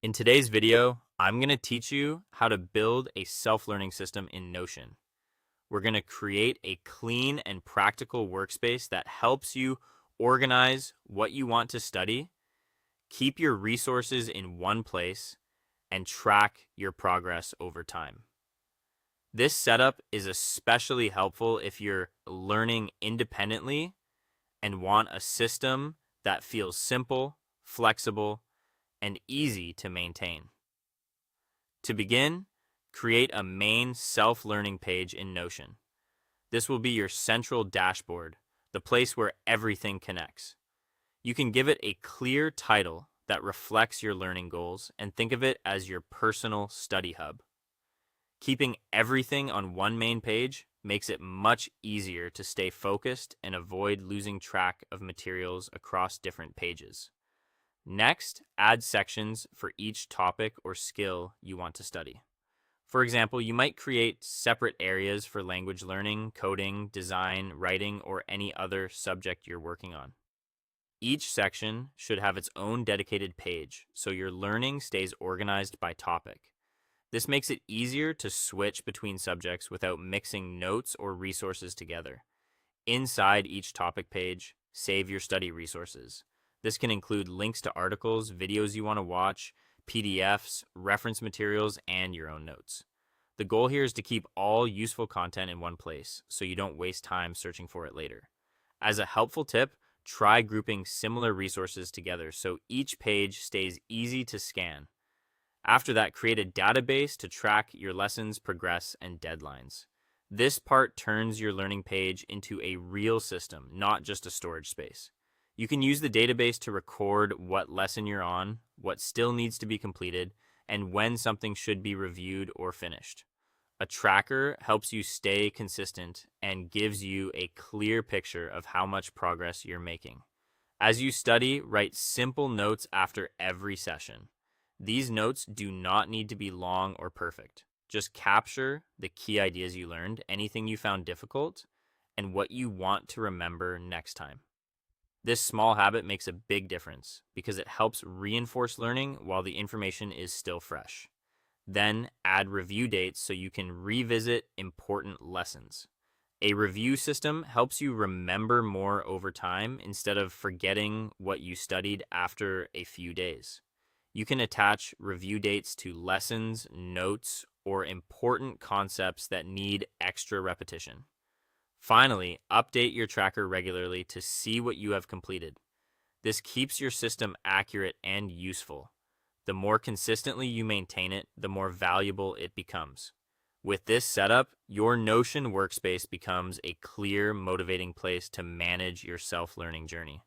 In today's video, I'm going to teach you how to build a self-learning system in Notion. We're going to create a clean and practical workspace that helps you organize what you want to study, keep your resources in one place, and track your progress over time. This setup is especially helpful if you're learning independently and want a system that feels simple, flexible, and easy to maintain. To begin, create a main self-learning page in Notion. This will be your central dashboard, the place where everything connects. You can give it a clear title that reflects your learning goals and think of it as your personal study hub. Keeping everything on one main page makes it much easier to stay focused and avoid losing track of materials across different pages. Next, add sections for each topic or skill you want to study. For example, you might create separate areas for language learning, coding, design, writing, or any other subject you're working on. Each section should have its own dedicated page, so your learning stays organized by topic. This makes it easier to switch between subjects without mixing notes or resources together. Inside each topic page, save your study resources. This can include links to articles, videos you want to watch, PDFs, reference materials, and your own notes. The goal here is to keep all useful content in one place so you don't waste time searching for it later. As a helpful tip, try grouping similar resources together so each page stays easy to scan. After that, create a database to track your lessons, progress, and deadlines. This part turns your learning page into a real system, not just a storage space. You can use the database to record what lesson you're on, what still needs to be completed, and when something should be reviewed or finished. A tracker helps you stay consistent and gives you a clear picture of how much progress you're making. As you study, write simple notes after every session. These notes do not need to be long or perfect. Just capture the key ideas you learned, anything you found difficult, and what you want to remember next time. This small habit makes a big difference because it helps reinforce learning while the information is still fresh. Then add review dates so you can revisit important lessons. A review system helps you remember more over time instead of forgetting what you studied after a few days. You can attach review dates to lessons, notes, or important concepts that need extra repetition. Finally, update your tracker regularly to see what you have completed. This keeps your system accurate and useful. The more consistently you maintain it, the more valuable it becomes. With this setup, your Notion workspace becomes a clear, motivating place to manage your self-learning journey.